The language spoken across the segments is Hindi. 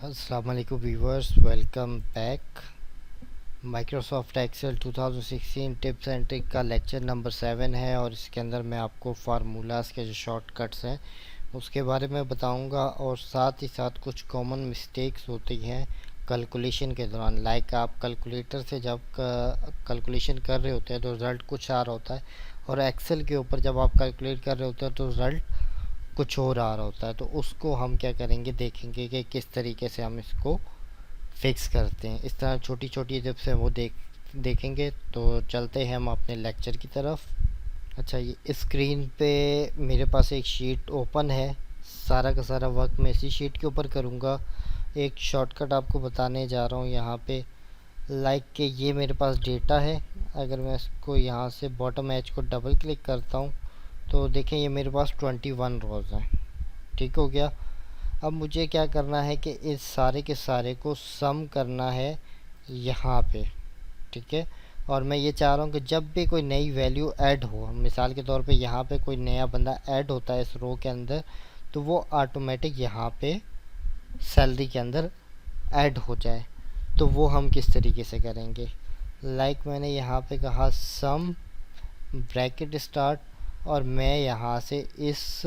अस्सलाम वालेकुम viewers, welcome back. Microsoft Excel 2016 tips and trick का लेक्चर नंबर 7 है और इसके अंदर मैं आपको फार्मूलाज के जो शॉर्टकट्स हैं उसके बारे में बताऊंगा और साथ ही साथ कुछ कॉमन मिस्टेक्स होती हैं कैलकुलेशन के दौरान। लाइक आप कैलकुलेटर से जब कैलकुलेशन कर रहे होते हैं तो रिज़ल्ट कुछ आ रहा होता है और एक्सेल के ऊपर जब आप कैलकुलेट कर रहे होते हैं तो रिज़ल्ट कुछ और आ रहा होता है। तो उसको हम क्या करेंगे, देखेंगे कि किस तरीके से हम इसको फिक्स करते हैं। इस तरह छोटी छोटी टिप्स हैं वो देखेंगे। तो चलते हैं हम अपने लेक्चर की तरफ। अच्छा, ये स्क्रीन पे मेरे पास एक शीट ओपन है। सारा का सारा वर्क मैं इसी शीट के ऊपर करूँगा। एक शॉर्टकट आपको बताने जा रहा हूँ यहाँ पे। लाइक कि ये मेरे पास डेटा है। अगर मैं इसको यहाँ से बॉटम एज को डबल क्लिक करता हूँ तो देखें ये मेरे पास 21 रोज़ हैं। ठीक हो गया। अब मुझे क्या करना है कि इस सारे के सारे को सम करना है यहाँ पे। ठीक है। और मैं ये चाह रहा हूँ कि जब भी कोई नई वैल्यू ऐड हो, मिसाल के तौर पे यहाँ पे कोई नया बंदा ऐड होता है इस रो के अंदर, तो वो ऑटोमेटिक यहाँ पे सैलरी के अंदर ऐड हो जाए। तो वो हम किस तरीके से करेंगे। लाइक मैंने यहाँ पे कहा सम ब्रैकेट स्टार्ट और मैं यहाँ से इस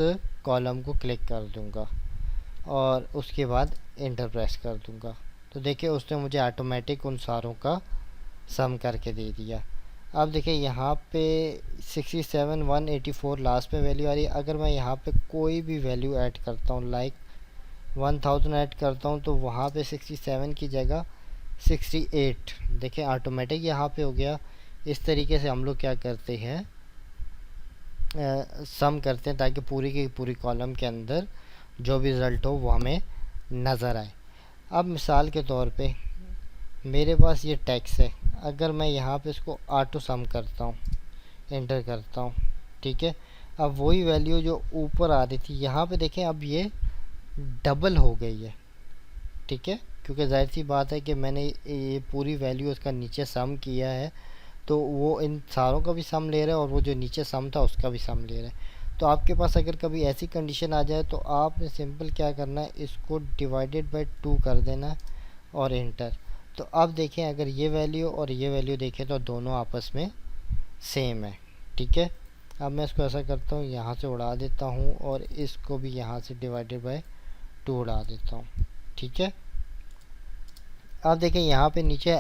कॉलम को क्लिक कर दूँगा और उसके बाद इंटर प्रेस कर दूँगा। तो देखिए उसने मुझे ऑटोमेटिक उन सारों का सम करके दे दिया। अब देखिए यहाँ पे 67,184 लास्ट में वैल्यू आ रही है। अगर मैं यहाँ पे कोई भी वैल्यू ऐड करता हूँ, लाइक 1000 ऐड करता हूँ, तो वहाँ पे 67 की जगह 68 देखिए ऑटोमेटिक यहाँ पे हो गया। इस तरीके से हम लोग क्या करते हैं, सम करते हैं ताकि पूरी की पूरी कॉलम के अंदर जो भी रिज़ल्ट हो वो हमें नज़र आए। अब मिसाल के तौर पे मेरे पास ये टैक्स है। अगर मैं यहाँ पे इसको ऑटो सम करता हूँ, एंटर करता हूँ, ठीक है, अब वही वैल्यू जो ऊपर आ रही थी यहाँ पे देखें अब ये डबल हो गई है। ठीक है, क्योंकि जाहिर सी बात है कि मैंने ये पूरी वैल्यू उसका नीचे सम किया है तो वो इन सारों का भी सम ले रहा है और वो जो नीचे सम था उसका भी सम ले रहा है। तो आपके पास अगर कभी ऐसी कंडीशन आ जाए तो आपने सिंपल क्या करना है, इसको डिवाइडेड बाय 2 कर देना और इंटर। तो अब देखें अगर ये वैल्यू और ये वैल्यू देखें तो दोनों आपस में सेम है। ठीक है। अब मैं इसको ऐसा करता हूँ, यहाँ से उड़ा देता हूँ और इसको भी यहाँ से डिवाइडेड बाय 2 उड़ा देता हूँ। ठीक है। अब देखें यहाँ पे नीचे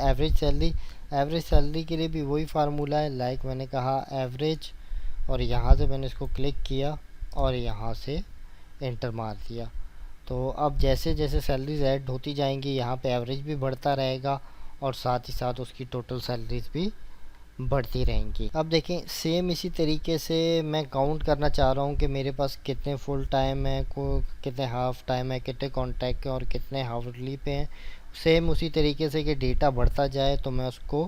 एवरेज सैलरी के लिए भी वही फार्मूला है। लाइक मैंने कहा एवरेज और यहाँ से मैंने इसको क्लिक किया और यहाँ से एंटर मार दिया। तो अब जैसे जैसे सैलरीज ऐड होती जाएंगी यहाँ पे एवरेज भी बढ़ता रहेगा और साथ ही साथ उसकी टोटल सैलरीज भी बढ़ती रहेंगी। अब देखें सेम इसी तरीके से मैं काउंट करना चाह रहा हूँ कि मेरे पास कितने फुल टाइम है, कितने हाफ टाइम है, कितने कॉन्ट्रैक्ट के और कितने हावरली पे हैं। सेम उसी तरीके से कि डेटा बढ़ता जाए तो मैं उसको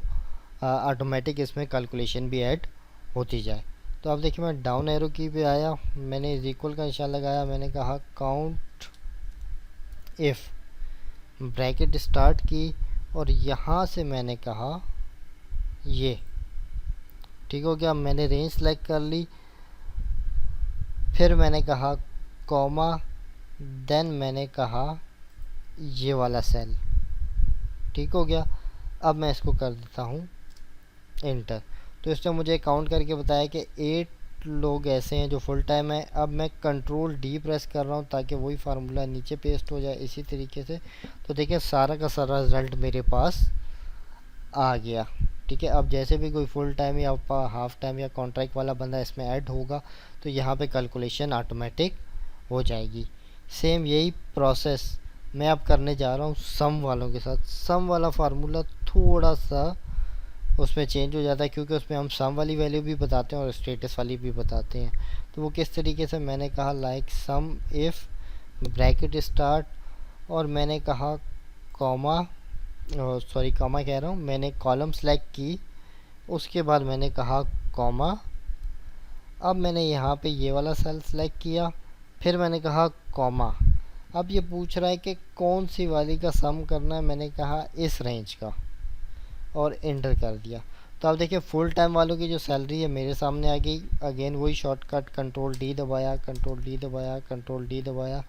ऑटोमेटिक इसमें कैलकुलेशन भी ऐड होती जाए। तो अब देखिए मैं डाउन एरो की पे आया, मैंने इज इक्वल का निशान लगाया, मैंने कहा काउंट इफ़, ब्रैकेट स्टार्ट की और यहाँ से मैंने कहा ये। ठीक हो गया। मैंने रेंज सेलेक्ट कर ली, फिर मैंने कहा कॉमा, देन मैंने कहा ये वाला सेल। ठीक हो गया। अब मैं इसको कर देता हूँ इंटर। तो इसने मुझे काउंट करके बताया कि 8 लोग ऐसे हैं जो फुल टाइम है। अब मैं कंट्रोल डी प्रेस कर रहा हूँ ताकि वही फार्मूला नीचे पेस्ट हो जाए इसी तरीके से। तो देखिए सारा का सारा रिज़ल्ट मेरे पास आ गया। ठीक है। अब जैसे भी कोई फुल टाइम या हाफ टाइम या कॉन्ट्रैक्ट वाला बंदा इसमें ऐड होगा तो यहाँ पे कैलकुलेशन ऑटोमेटिक हो जाएगी। सेम यही प्रोसेस मैं अब करने जा रहा हूँ सम वालों के साथ। सम वाला फार्मूला थोड़ा सा उसमें चेंज हो जाता है क्योंकि उसमें हम सम वाली वैल्यू भी बताते हैं और स्टेटस वाली भी बताते हैं। तो वो किस तरीके से, मैंने कहा like some if bracket start और मैंने कहा कॉमा, सॉरी कॉमा कह रहा हूँ, मैंने कॉलम सेलेक्ट की, उसके बाद मैंने कहा कॉमा। अब मैंने यहाँ पे ये वाला सेल सेलेक्ट किया, फिर मैंने कहा कॉमा। अब ये पूछ रहा है कि कौन सी वाली का सम करना है, मैंने कहा इस रेंज का और एंटर कर दिया। तो अब देखिए फुल टाइम वालों की जो सैलरी है मेरे सामने आ गई। अगेन वही शॉर्टकट कंट्रोल डी दबाया, कंट्रोल डी दबाया, कंट्रोल डी दबाया।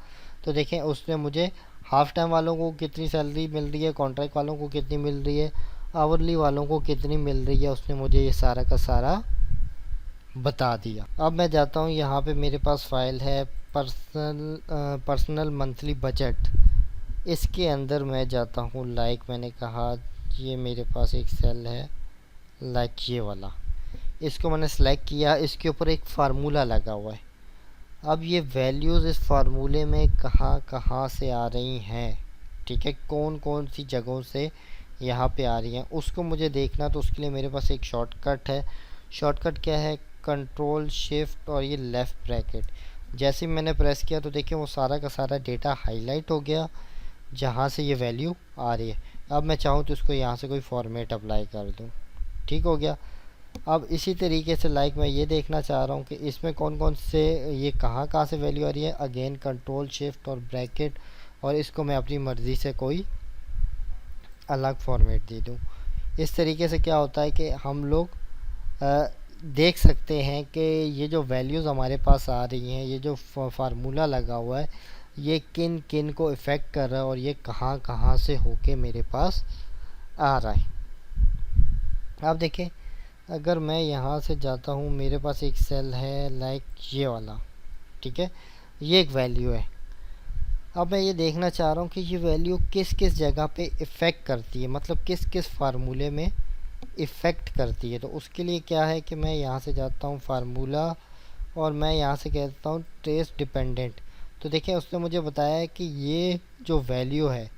तो देखें उसने मुझे हाफ टाइम वालों को कितनी सैलरी मिल रही है, कॉन्ट्रैक्ट वालों को कितनी मिल रही है, आवरली वालों को कितनी मिल रही है, उसने मुझे ये सारा का सारा बता दिया। अब मैं जाता हूँ, यहाँ पे मेरे पास फाइल है पर्सनल मंथली बजट। इसके अंदर मैं जाता हूँ, लाइक मैंने कहा ये मेरे पास एक सेल है लाइक ये वाला, इसको मैंने सेलेक्ट किया, इसके ऊपर एक फार्मूला लगा हुआ है। अब ये वैल्यूज़ इस फार्मूले में कहाँ कहाँ से आ रही हैं, ठीक है, कौन कौन सी जगहों से यहाँ पे आ रही हैं, उसको मुझे देखना। तो उसके लिए मेरे पास एक शॉर्टकट है। शॉर्टकट क्या है, कंट्रोल शिफ्ट और ये लेफ़्ट ब्रैकेट। जैसे ही मैंने प्रेस किया तो देखिए वो सारा का सारा डेटा हाईलाइट हो गया जहाँ से ये वैल्यू आ रही है। अब मैं चाहूँ तो इसको यहाँ से कोई फॉर्मेट अप्लाई कर दूँ, ठीक हो गया। अब इसी तरीके से लाइक मैं ये देखना चाह रहा हूँ कि इसमें कौन कौन से, ये कहाँ कहाँ से वैल्यू आ रही है। अगेन कंट्रोल शिफ्ट और ब्रैकेट, और इसको मैं अपनी मर्ज़ी से कोई अलग फॉर्मेट दे दूँ। इस तरीके से क्या होता है कि हम लोग देख सकते हैं कि ये जो वैल्यूज़ हमारे पास आ रही हैं, ये जो फार्मूला लगा हुआ है, ये किन किन को इफ़ेक्ट कर रहा है और ये कहाँ कहाँ से होके मेरे पास आ रहा है। अब देखें, अगर मैं यहाँ से जाता हूँ, मेरे पास एक सेल है लाइक ये वाला, ठीक है, ये एक वैल्यू है। अब मैं ये देखना चाह रहा हूँ कि ये वैल्यू किस किस जगह पे इफ़ेक्ट करती है, मतलब किस किस फार्मूले में इफ़ेक्ट करती है। तो उसके लिए क्या है कि मैं यहाँ से जाता हूँ फार्मूला, और मैं यहाँ से कहता हूँ ट्रेस डिपेंडेंट। तो देखिए उसने मुझे बताया है कि ये जो वैल्यू है,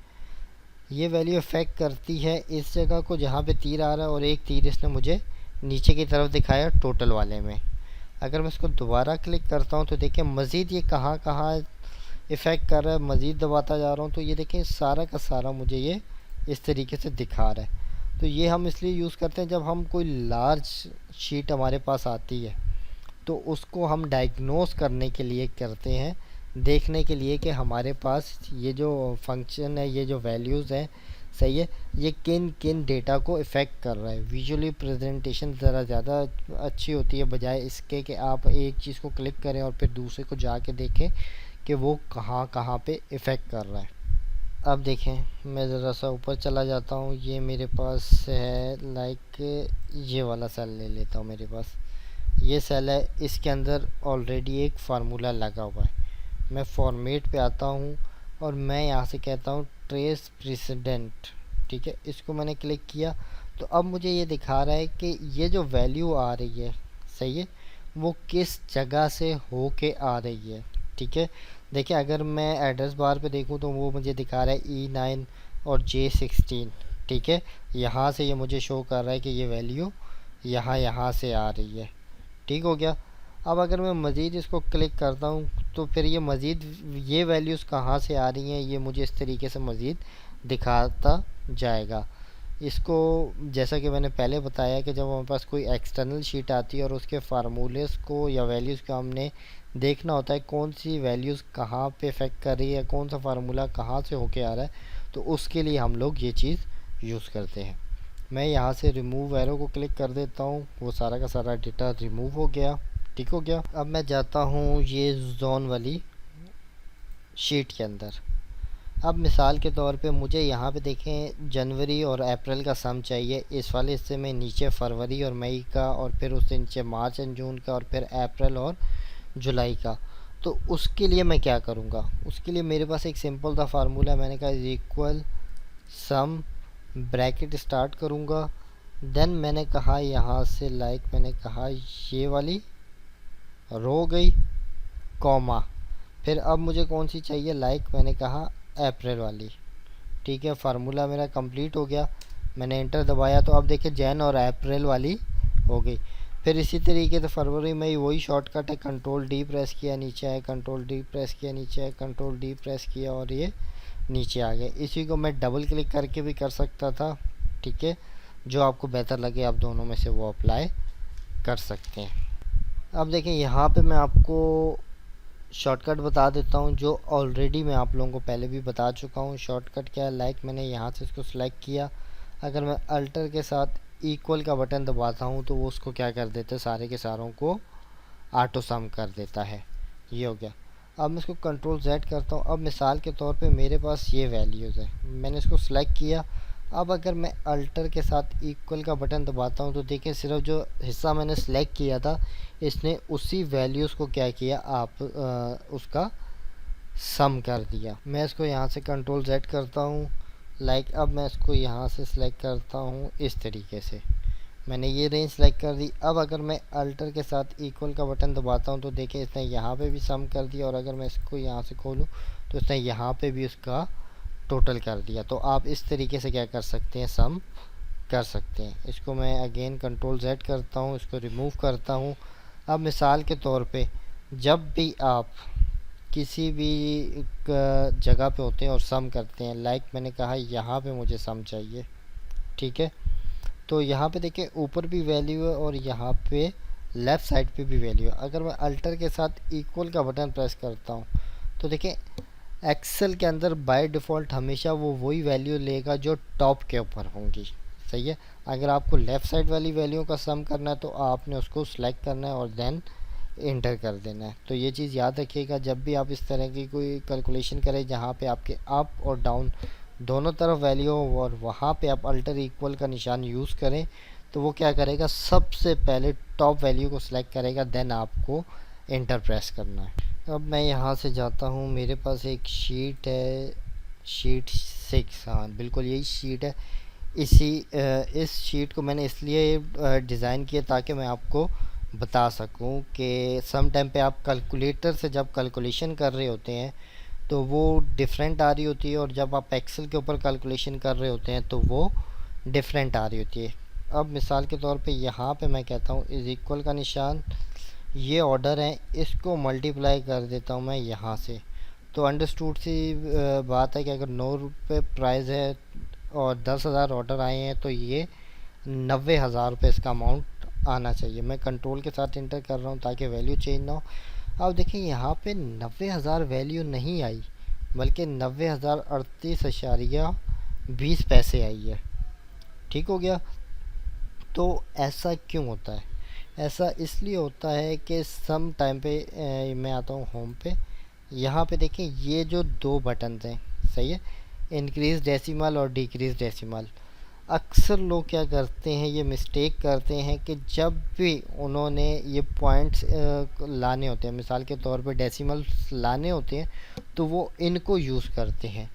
ये वैल्यू इफ़ेक्ट करती है इस जगह को जहाँ पे तीर आ रहा है, और एक तीर इसने मुझे नीचे की तरफ दिखाया टोटल वाले में। अगर मैं इसको दोबारा क्लिक करता हूँ तो देखिए मज़ीद ये कहाँ कहाँ इफ़ेक्ट कर रहा है, मज़ीद दबाता जा रहा हूँ तो ये देखें सारा का सारा मुझे ये इस तरीके से दिखा रहा है। तो ये हम इसलिए यूज़ करते हैं जब हम कोई लार्ज शीट हमारे पास आती है तो उसको हम डायग्नोस करने के लिए करते हैं, देखने के लिए कि हमारे पास ये जो फंक्शन है, ये जो वैल्यूज़ हैं, सही है, ये किन किन डेटा को इफ़ेक्ट कर रहा है। विजुअली प्रेजेंटेशन ज़रा ज़्यादा अच्छी होती है बजाय इसके कि आप एक चीज़ को क्लिक करें और फिर दूसरे को जाके देखें कि वो कहाँ कहाँ पे इफ़ेक्ट कर रहा है। अब देखें, मैं ज़रा सा ऊपर चला जाता हूँ, ये मेरे पास है लाइक ये वाला सेल ले लेता हूँ। मेरे पास ये सेल है, इसके अंदर ऑलरेडी एक फार्मूला लगा हुआ है। मैं फॉर्मेट पे आता हूँ और मैं यहाँ से कहता हूँ ट्रेस प्रेसिडेंट, ठीक है, इसको मैंने क्लिक किया तो अब मुझे ये दिखा रहा है कि ये जो वैल्यू आ रही है, सही है, वो किस जगह से हो के आ रही है, ठीक है। देखिए अगर मैं एड्रेस बार पे देखूँ तो वो मुझे दिखा रहा है E9 और J16, ठीक है, यहाँ से ये मुझे शो कर रहा है कि ये वैल्यू यहाँ से आ रही है, ठीक हो गया। अब अगर मैं मज़ीद इसको क्लिक करता हूँ तो फिर ये मज़ीद ये वैल्यूज़ कहाँ से आ रही हैं ये मुझे इस तरीके से मज़ीद दिखाता जाएगा। इसको जैसा कि मैंने पहले बताया कि जब हमारे पास कोई एक्सटर्नल शीट आती है और उसके फार्मूलेस को या वैल्यूज़ को हमने देखना होता है कौन सी वैल्यूज़ कहाँ पे इफ़ेक्ट कर रही है, कौन सा फार्मूला कहाँ से होके आ रहा है, तो उसके लिए हम लोग ये चीज़ यूज़ करते हैं। मैं यहाँ से रिमूव एरो को क्लिक कर देता हूँ, वो सारा का सारा डेटा रिमूव हो गया, ठीक हो गया। अब मैं जाता हूँ ये जोन वाली शीट के अंदर। अब मिसाल के तौर पे मुझे यहाँ पे देखें जनवरी और अप्रैल का सम चाहिए, इस वाले हिस्से में नीचे फरवरी और मई का, और फिर उससे नीचे मार्च एंड जून का, और फिर अप्रैल और जुलाई का। तो उसके लिए मैं क्या करूँगा, उसके लिए मेरे पास एक सिंपल सा फार्मूला, मैंने कहा इक्वल सम ब्रैकेट स्टार्ट करूँगा, देन मैंने कहा यहाँ से लाइक मैंने कहा ये वाली रो गई कॉमा, फिर अब मुझे कौन सी चाहिए, लाइक मैंने कहा अप्रैल वाली, ठीक है। फार्मूला मेरा कंप्लीट हो गया, मैंने इंटर दबाया तो अब देखिए जैन और अप्रैल वाली हो गई। फिर इसी तरीके से फरवरी में वही शॉर्टकट है, कंट्रोल डी प्रेस किया नीचे आए, कंट्रोल डी प्रेस किया नीचे आए, कंट्रोल डी प्रेस किया और ये नीचे आ गए। इसी को मैं डबल क्लिक करके भी कर सकता था, ठीक है, जो आपको बेहतर लगे आप दोनों में से वो अप्लाई कर सकते हैं। अब देखें यहाँ पे मैं आपको शॉर्टकट बता देता हूँ जो ऑलरेडी मैं आप लोगों को पहले भी बता चुका हूँ। शॉर्टकट क्या है, लाइक मैंने यहाँ से इसको सिलेक्ट किया, अगर मैं अल्टर के साथ इक्वल का बटन दबाता हूँ तो वो उसको क्या कर देता है, सारे के सारों को ऑटो सम कर देता है। ये हो गया। अब मैं इसको कंट्रोल Z करता हूँ। अब मिसाल के तौर पे मेरे पास ये वैल्यूज़ है, मैंने इसको सिलेक्ट किया। अब अगर मैं अल्टर के साथ इक्वल का बटन दबाता हूँ तो देखिए सिर्फ जो हिस्सा मैंने सिलेक्ट किया था इसने उसी वैल्यूज़ को क्या किया, आप उसका सम कर दिया। मैं इसको यहाँ से कंट्रोल Z करता हूँ। अब मैं इसको यहाँ से सिलेक्ट करता हूँ इस तरीके से, मैंने ये रेंज सेलेक्ट कर दी। अब अगर मैं अल्टर के साथ इक्वल का बटन दबाता हूँ तो देखिए इसने यहाँ पे भी सम कर दिया, और अगर मैं इसको यहाँ से खोलूँ तो इसने यहाँ पे भी उसका टोटल कर दिया। तो आप इस तरीके से क्या कर सकते हैं, सम कर सकते हैं। इसको मैं अगेन कंट्रोल Z करता हूँ, इसको रिमूव करता हूँ। अब मिसाल के तौर पे जब भी आप किसी भी जगह पे होते हैं और सम करते हैं, मैंने कहा यहाँ पे मुझे सम चाहिए, ठीक है, तो यहाँ पे देखिए ऊपर भी वैल्यू है और यहाँ पे लेफ़्ट साइड पे भी वैल्यू है। अगर मैं अल्टर के साथ इक्वल का बटन प्रेस करता हूँ तो देखिए एक्सेल के अंदर बाय डिफ़ॉल्ट हमेशा वो वही वैल्यू लेगा जो टॉप के ऊपर होंगी, सही है। अगर आपको लेफ़्ट साइड वाली वैल्यू का सम करना है तो आपने उसको सिलेक्ट करना है और देन इंटर कर देना है। तो ये चीज़ याद रखिएगा जब भी आप इस तरह की कोई कैलकुलेशन करें जहाँ पे आपके अप और डाउन दोनों तरफ वैल्यू हो और वहाँ पे आप अल्टर इक्वल का निशान यूज़ करें तो वो क्या करेगा, सबसे पहले टॉप वैल्यू को सिलेक्ट करेगा, देन आपको इंटर प्रेस करना है। अब मैं यहाँ से जाता हूँ, मेरे पास एक शीट है, शीट 6, हाँ बिल्कुल यही शीट है। इस शीट को मैंने इसलिए डिज़ाइन किया ताकि मैं आपको बता सकूं कि सम टाइम पे आप कैलकुलेटर से जब कैलकुलेशन कर रहे होते हैं तो वो डिफरेंट आ रही होती है, और जब आप एक्सेल के ऊपर कैलकुलेशन कर रहे होते हैं तो वो डिफरेंट आ रही होती है। अब मिसाल के तौर पे यहाँ पे मैं कहता हूँ इज़ इक्वल का निशान, ये ऑर्डर है, इसको मल्टीप्लाई कर देता हूँ मैं यहाँ से। तो अंडरस्टूड सी बात है कि अगर 9 रुपये प्राइस है और 10,000 ऑर्डर आए हैं तो ये 90,000 रुपये इसका अमाउंट आना चाहिए। मैं कंट्रोल के साथ इंटर कर रहा हूँ ताकि वैल्यू चेंज ना हो। अब देखिए यहाँ पे 90,000 वैल्यू नहीं आई, बल्कि 90,038.20 आई है, ठीक हो गया। तो ऐसा क्यों होता है, ऐसा इसलिए होता है कि सम टाइम पे मैं आता हूँ होम पे, यहाँ पे देखें ये जो दो बटन हैं, सही है, इंक्रीज़ डेसिमल और डिक्रीज़ डेसिमल। अक्सर लोग क्या करते हैं, ये मिस्टेक करते हैं कि जब भी उन्होंने ये पॉइंट्स लाने होते हैं, मिसाल के तौर पे डेसिमल्स लाने होते हैं, तो वो इनको यूज़ करते हैं।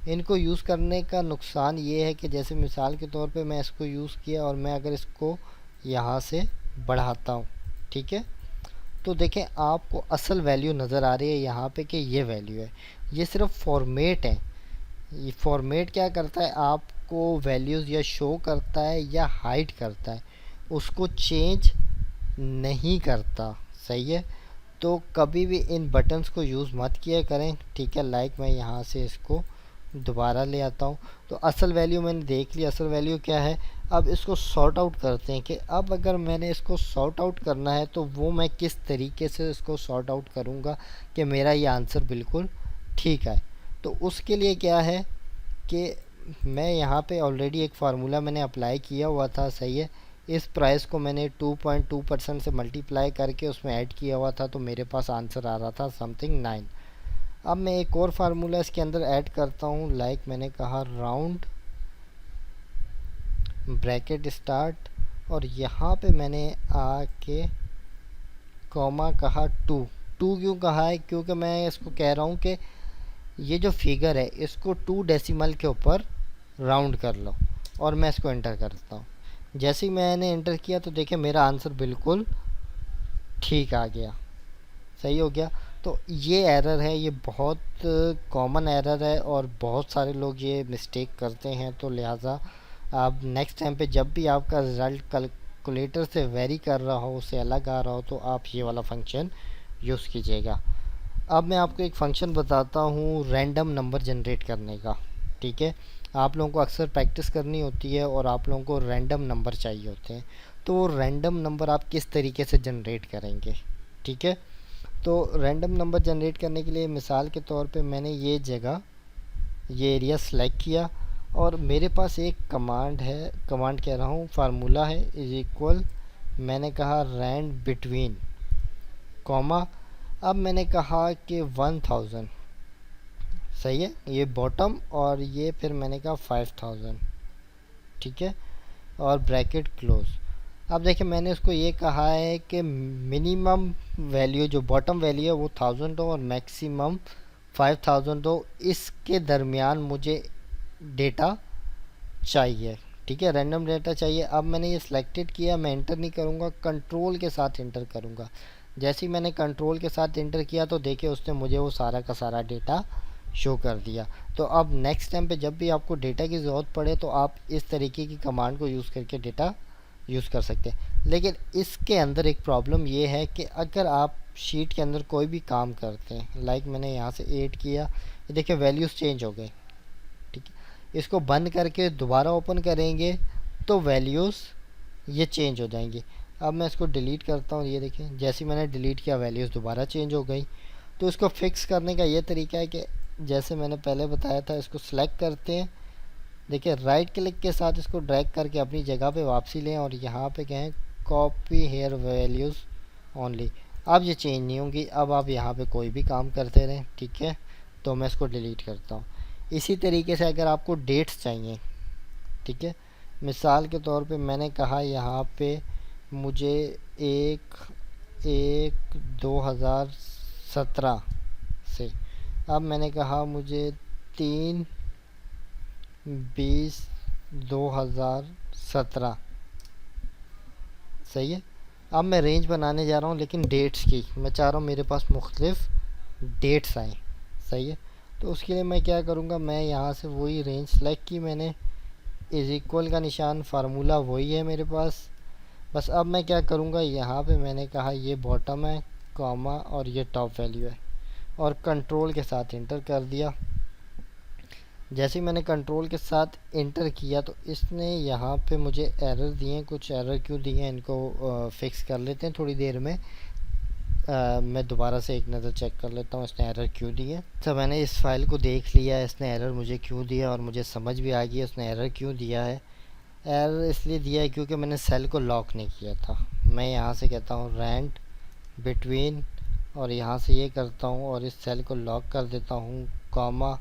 इनको यूज़ करने का नुकसान ये है कि जैसे मिसाल के तौर पे मैं इसको यूज़ किया और मैं अगर इसको यहाँ से बढ़ाता हूँ, ठीक है, तो देखें आपको असल वैल्यू नज़र आ रही है यहाँ पे कि ये वैल्यू है। ये सिर्फ फॉर्मेट है। ये फॉर्मेट क्या करता है, आपको वैल्यूज़ या शो करता है या हाइड करता है, उसको चेंज नहीं करता, सही है। तो कभी भी इन बटन्स को यूज़ मत किया करें, ठीक है। मैं यहाँ से इसको दोबारा ले आता हूँ, तो असल वैल्यू मैंने देख ली, असल वैल्यू क्या है। अब इसको सॉर्ट आउट करते हैं कि अब अगर मैंने इसको सॉर्ट आउट करना है तो वो मैं किस तरीके से इसको सॉर्ट आउट करूँगा कि मेरा ये आंसर बिल्कुल ठीक है। तो उसके लिए क्या है कि मैं यहाँ पे ऑलरेडी एक फार्मूला मैंने अप्लाई किया हुआ था, सही है। इस प्राइस को मैंने 2.2% से मल्टीप्लाई करके उसमें ऐड किया हुआ था, तो मेरे पास आंसर आ रहा था समथिंग 9। अब मैं एक और फार्मूला इसके अंदर ऐड करता हूँ, मैंने कहा राउंड ब्रैकेट स्टार्ट, और यहाँ पे मैंने आके कॉमा कहा 2। क्यों कहा है, क्योंकि मैं इसको कह रहा हूँ कि ये जो फिगर है इसको 2 डेसिमल के ऊपर राउंड कर लो, और मैं इसको एंटर करता हूँ। जैसे ही मैंने एंटर किया तो देखिए मेरा आंसर बिल्कुल ठीक आ गया, सही हो गया। तो ये एरर है, ये बहुत कॉमन एरर है और बहुत सारे लोग ये मिस्टेक करते हैं। तो लिहाजा आप नेक्स्ट टाइम पे जब भी आपका रिज़ल्ट कैलकुलेटर से वेरी कर रहा हो, उससे अलग आ रहा हो, तो आप ये वाला फंक्शन यूज़ कीजिएगा। अब मैं आपको एक फ़ंक्शन बताता हूँ रैंडम नंबर जनरेट करने का, ठीक है। आप लोगों को अक्सर प्रैक्टिस करनी होती है और आप लोगों को रैंडम नंबर चाहिए होते हैं, तो वो रैंडम नंबर आप किस तरीके से जनरेट करेंगे, ठीक है। तो रैंडम नंबर जनरेट करने के लिए मिसाल के तौर पे मैंने ये जगह, ये एरिया सेलेक्ट किया, और मेरे पास एक कमांड है, कमांड कह रहा हूँ, फार्मूला है, इज़ इक्वल, मैंने कहा रैंड बिटवीन, कॉमा, अब मैंने कहा कि 1000, सही है, ये बॉटम, और ये फिर मैंने कहा 5000, ठीक है, और ब्रैकेट क्लोज। अब देखिए मैंने उसको ये कहा है कि मिनिमम वैल्यू जो बॉटम वैल्यू है वो 1000 हो और मैक्सिमम 5000 हो, इसके दरमियान मुझे डेटा चाहिए, ठीक है, रैंडम डेटा चाहिए। अब मैंने ये सिलेक्टेड किया, मैं इंटर नहीं करूँगा, कंट्रोल के साथ इंटर करूँगा। जैसे ही मैंने कंट्रोल के साथ इंटर किया तो देखिए उसने मुझे वो सारा का सारा डेटा शो कर दिया। तो अब नेक्स्ट टाइम पे जब भी आपको डेटा की ज़रूरत पड़े तो आप इस तरीके की कमांड को यूज़ करके डेटा यूज़ कर सकते हैं। लेकिन इसके अंदर एक प्रॉब्लम ये है कि अगर आप शीट के अंदर कोई भी काम करते हैं, लाइक मैंने यहाँ से ऐड किया, ये देखिए वैल्यूज़ चेंज हो गए, ठीक है, इसको बंद करके दोबारा ओपन करेंगे तो वैल्यूज़ ये चेंज हो जाएंगी। अब मैं इसको डिलीट करता हूँ, ये देखें जैसे मैंने डिलीट किया वैल्यूज़ दोबारा चेंज हो गई। तो इसको फिक्स करने का ये तरीका है कि जैसे मैंने पहले बताया था, इसको सेलेक्ट करते हैं, देखिए राइट क्लिक के साथ इसको ड्रैग करके अपनी जगह पे वापसी लें और यहाँ पे कहें कॉपी हेयर वैल्यूज़ ओनली। अब ये चेंज नहीं होंगी, अब आप यहाँ पे कोई भी काम करते रहें, ठीक है। तो मैं इसको डिलीट करता हूँ। इसी तरीके से अगर आपको डेट्स चाहिए, ठीक है, मिसाल के तौर पे मैंने कहा यहाँ पे मुझे 1/1/2017 से, अब मैंने कहा मुझे 3/20/2017, सही है। अब मैं रेंज बनाने जा रहा हूँ लेकिन डेट्स की, मैं चाह रहा हूँ मेरे पास मुख्तलिफ डेट्स आएँ, सही है। तो उसके लिए मैं क्या करूँगा, मैं यहाँ से वही रेंज सेलेक्ट की मैंने, इज़ इक्वल का निशान, फार्मूला वही है मेरे पास। बस अब मैं क्या करूँगा, यहाँ पे मैंने कहा ये बॉटम है, कॉमा, और ये टॉप वैल्यू है, और कंट्रोल के साथ इंटर कर दिया। जैसे ही मैंने कंट्रोल के साथ इंटर किया तो इसने यहाँ पे मुझे एरर दिए। कुछ एरर क्यों दिए हैं इनको फिक्स कर लेते हैं थोड़ी देर में। मैं दोबारा से एक नज़र चेक कर लेता हूँ इसने एरर क्यों दिए। तो मैंने इस फाइल को देख लिया, इसने एरर मुझे क्यों दिया और मुझे समझ भी आ गई उसने एरर क्यों दिया है। एरर इसलिए दिया है क्योंकि मैंने सेल को लॉक नहीं किया था। मैं यहाँ से कहता हूँ रैंड बिटवीन, और यहाँ से ये करता हूँ और इस सेल को लॉक कर देता हूँ, कॉमा,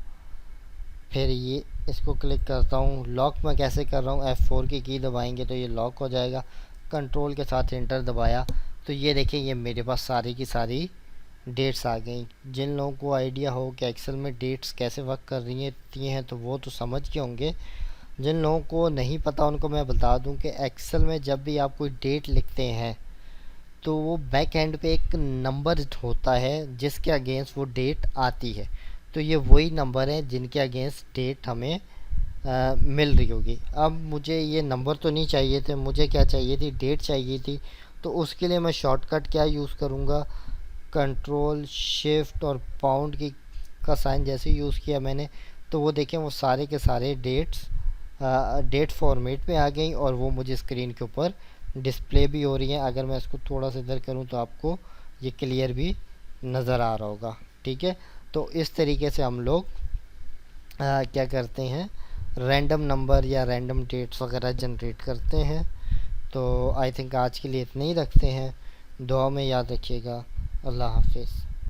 फिर ये इसको क्लिक करता हूँ। लॉक मैं कैसे कर रहा हूँ, F4 की की दबाएंगे तो ये लॉक हो जाएगा। कंट्रोल के साथ इंटर दबाया तो ये देखें ये मेरे पास सारी की सारी डेट्स आ गई। जिन लोगों को आइडिया हो कि एक्सेल में डेट्स कैसे वर्क कर रही हैं तो वो तो समझ के होंगे। जिन लोगों को नहीं पता उनको मैं बता दूं कि एक्सेल में जब भी आप कोई डेट लिखते हैं तो वो बैक एंड पे एक नंबर होता है जिसके अगेंस्ट वो डेट आती है। तो ये वही नंबर है जिनके अगेंस्ट डेट हमें मिल रही होगी। अब मुझे ये नंबर तो नहीं चाहिए थे, मुझे क्या चाहिए थी, डेट चाहिए थी। तो उसके लिए मैं शॉर्टकट क्या यूज़ करूँगा, कंट्रोल शिफ्ट और पाउंड की का साइन जैसे यूज़ किया मैंने, तो वो देखें वो सारे के सारे डेट्स डेट फॉर्मेट में आ गई और वो मुझे स्क्रीन के ऊपर डिस्प्ले भी हो रही हैं। अगर मैं इसको थोड़ा सा इधर करूँ तो आपको ये क्लियर भी नज़र आ रहा होगा, ठीक है। तो इस तरीके से हम लोग क्या करते हैं, रैंडम नंबर या रैंडम डेट्स वगैरह जनरेट करते हैं। तो आई थिंक आज के लिए इतना ही रखते हैं। दुआ में याद रखिएगा। अल्लाह हाफिज़।